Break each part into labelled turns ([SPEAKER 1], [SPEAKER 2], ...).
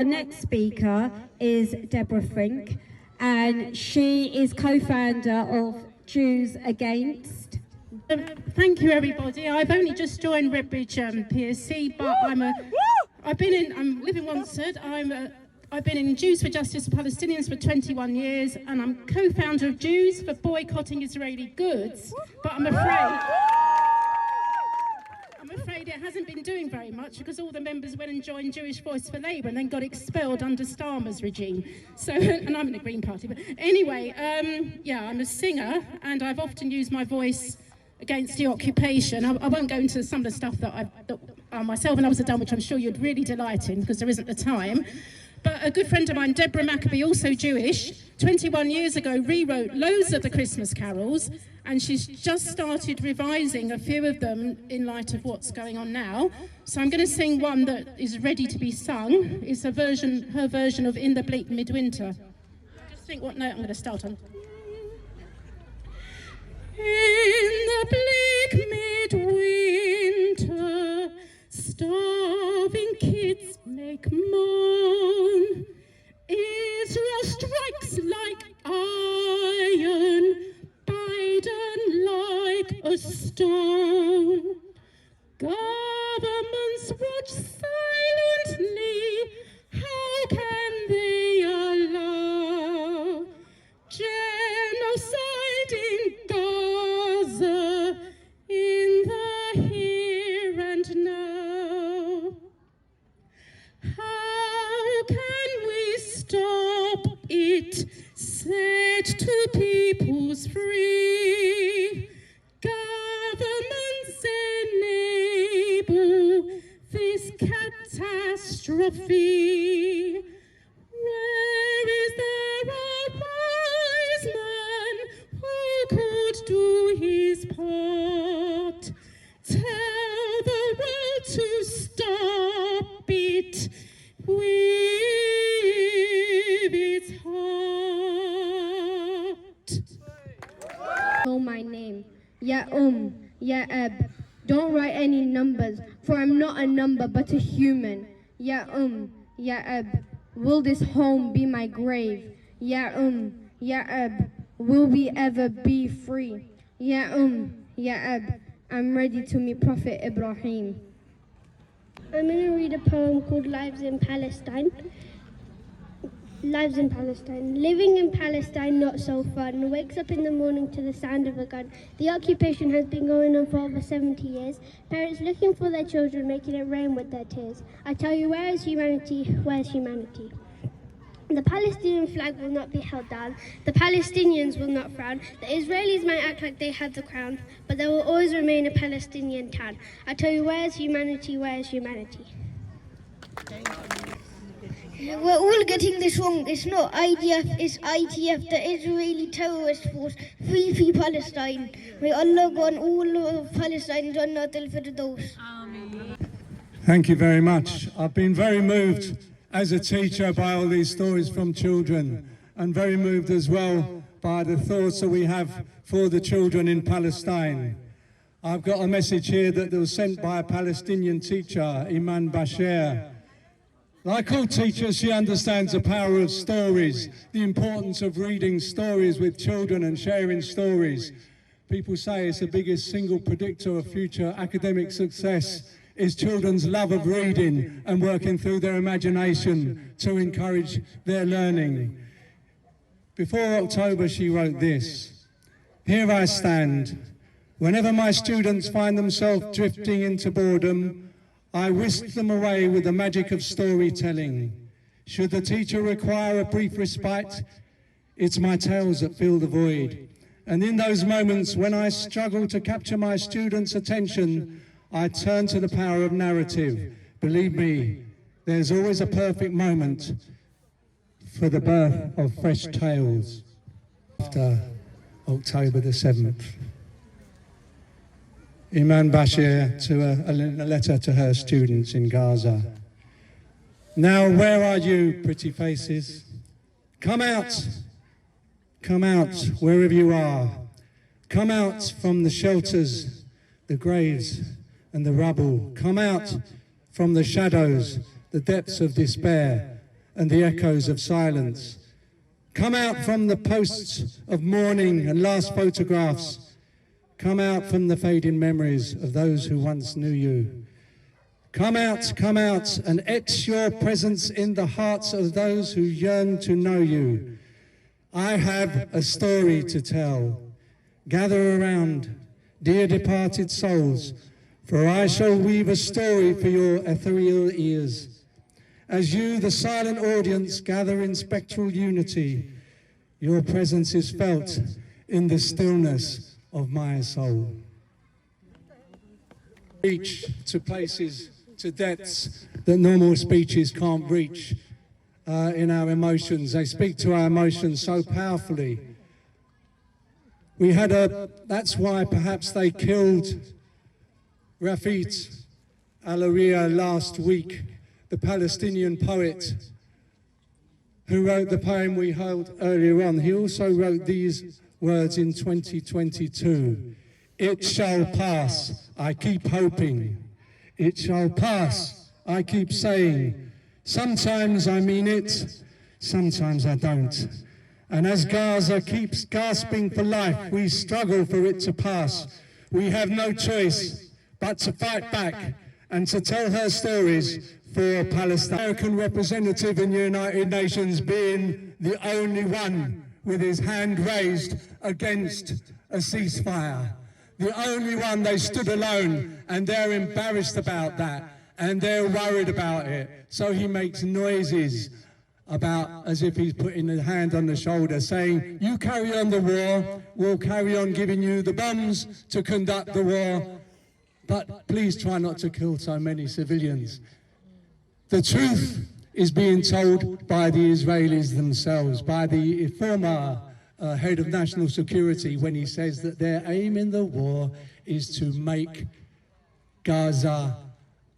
[SPEAKER 1] The next speaker is Deborah Frink, and she is co-founder of Jews Against.
[SPEAKER 2] Thank you, everybody. I've only just joined Redbridge PSC, but I'm live in Wanstead. I've been in Jews for Justice for Palestinians for 21 years, and I'm co-founder of Jews for Boycotting Israeli Goods. But I'm afraid it hasn't been doing very much because all the members went and joined Jewish Voice for Labour and then got expelled under Starmer's regime. So, and I'm in the Green Party. But anyway, yeah, I'm a singer, and I've often used my voice against the occupation. I won't go into some of the stuff that myself and others have done, which I'm sure you'd really delight in because there isn't the time. But a good friend of mine, Deborah Maccabee, also Jewish, 21 years ago rewrote loads of the Christmas carols, and she's just started revising a few of them in light of what's going on now. So I'm going to sing one that is ready to be sung. It's her version of In the Bleak Midwinter. Just think what note I'm going to start on. In the bleak midwinter, starving kids make moan. Israel strikes like iron, Biden like a stone. Governments watch silently. How can they allow genocide in Gaza in the here and now? How can we stop it? Said to peoples free. Governments enable this catastrophe. Where is there a wise man who could do his part? Tell the world to stop it with its heart.
[SPEAKER 3] Know my name. Ya Ya Ab. Don't write any numbers, for I'm not a number but a human. Ya Ya Ab. Will this home be my grave? Ya Ya Ab. Will we ever be free? Ya Ya Ab. I'm ready to meet Prophet Ibrahim.
[SPEAKER 4] I'm going to read a poem called Lives in Palestine. Lives in Palestine. Living in Palestine, not so fun. Wakes up in the morning to the sound of a gun. The occupation has been going on for over 70 years. Parents looking for their children, making it rain with their tears. I tell you, where is humanity? Where's humanity? The Palestinian flag will not be held down. The Palestinians will not frown. The Israelis might act like they have the crown, but there will always remain a Palestinian town. I tell you, where is humanity? Where is humanity?
[SPEAKER 5] We're all getting this wrong. It's not IDF, it's ITF, the Israeli terrorist force. Free Palestine. May Allah go on all of Palestine, Jannat al-Firdaus.
[SPEAKER 6] Thank you very much. I've been very moved as a teacher by all these stories from children, and very moved as well by the thoughts that we have for the children in Palestine. I've got a message here that was sent by a Palestinian teacher, Iman Bashir. Like all teachers, she understands the power of stories, the importance of reading stories with children and sharing stories. People say it's the biggest single predictor of future academic success is children's love of reading and working through their imagination to encourage their learning. Before October, she wrote this: "Here I stand. Whenever my students find themselves drifting into boredom, I whisk them away with the magic of storytelling. Should the teacher require a brief respite, it's my tales that fill the void. And in those moments when I struggle to capture my students' attention, I turn to the power of narrative. Believe me, there's always a perfect moment for the birth of fresh tales." After October the 7th. Iman Bashir to a letter to her students in Gaza. "Now where are you, pretty faces? Come out wherever you are. Come out from the shelters, the graves and the rubble. Come out from the shadows, the depths of despair. and the echoes of silence. Come out from the posts of mourning and last photographs. Come out from the fading memories of those who once knew you. Come out, and etch your presence in the hearts of those who yearn to know you. I have a story to tell. Gather around, dear departed souls, for I shall weave a story for your ethereal ears. As you, the silent audience, gather in spectral unity, your presence is felt in the stillness of my soul. Reach to places, to depths that normal speeches can't reach in our emotions. They speak to our emotions so powerfully. That's why perhaps they killed Rafit Alaria last week, the Palestinian poet who wrote the poem we heard earlier on. He also wrote these words in 2022. It shall pass, I keep hoping. It shall pass, I keep saying. Sometimes I mean it, sometimes I don't. And as Gaza keeps gasping for life, we struggle for it to pass. We have no choice but to fight back and to tell her stories for Palestine. American representative in the United Nations being the only one with his hand raised against a ceasefire. The only one. They stood alone, and they're embarrassed about that, and they're worried about it. So he makes noises about as if he's putting a hand on the shoulder, saying, you carry on the war, we'll carry on giving you the bombs to conduct the war, but please try not to kill so many civilians. The truth is being told by the Israelis themselves, by the former head of national security, when he says that their aim in the war is to make Gaza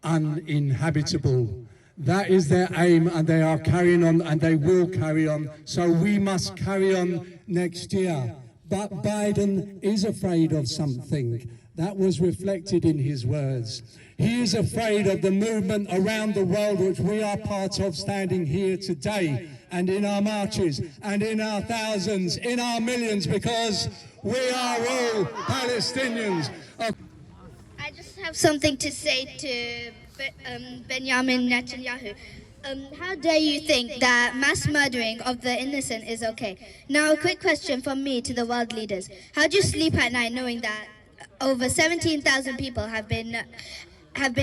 [SPEAKER 6] uninhabitable. That is their aim, and they are carrying on, and they will carry on. So we must carry on next year. But Biden is afraid of something. That was reflected in his words. He is afraid of the movement around the world which we are part of, standing here today, and in our marches, and in our thousands, in our millions, because we are all Palestinians.
[SPEAKER 5] I just have something to say to Benjamin Netanyahu. How dare you think that mass murdering of the innocent is okay? Now, a quick question from me to the world leaders. How do you sleep at night knowing that over 17,000 people have been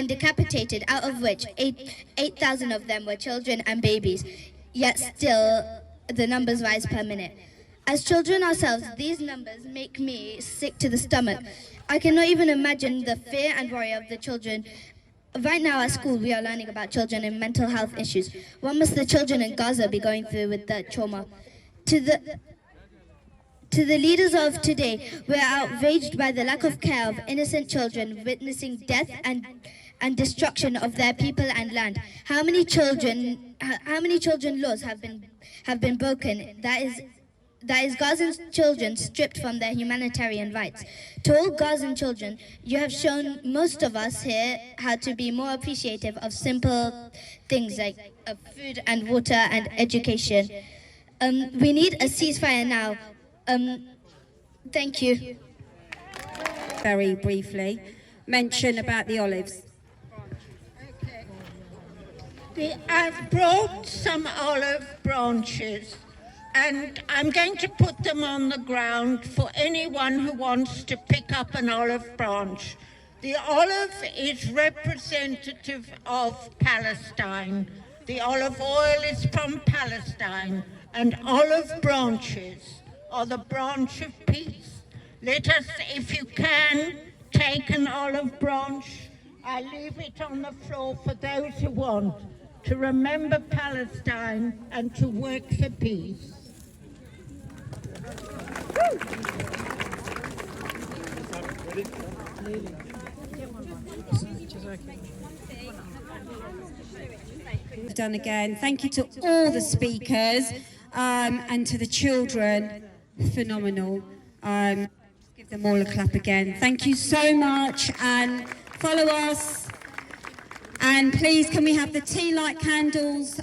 [SPEAKER 5] decapitated, out of which 8,000 of them were children and babies, yet still the numbers rise per minute? As children ourselves, these numbers make me sick to the stomach. I cannot even imagine the fear and worry of the children. Right now at school, we are learning about children and mental health issues. What must the children in Gaza be going through with that trauma? To the leaders of today, we are outraged by the lack of care of innocent children witnessing death and destruction of their people and land. How many children laws have been broken? That is Gazan children stripped from their humanitarian rights. To all Gazan children, you have shown most of us here how to be more appreciative of simple things like food and water and education. We need a ceasefire now. Thank you.
[SPEAKER 1] Very briefly, mention about the olives.
[SPEAKER 7] I've brought some olive branches, and I'm going to put them on the ground for anyone who wants to pick up an olive branch. The olive is representative of Palestine. The olive oil is from Palestine, and olive branches are the branch of peace. Let us, if you can, take an olive branch. I leave it on the floor for those who want to remember Palestine and to work for peace.
[SPEAKER 1] Done again. Thank you to all the speakers and to the children. Phenomenal. Give them all a clap again. Thank you so much, and follow us. And please, can we have the tea light candles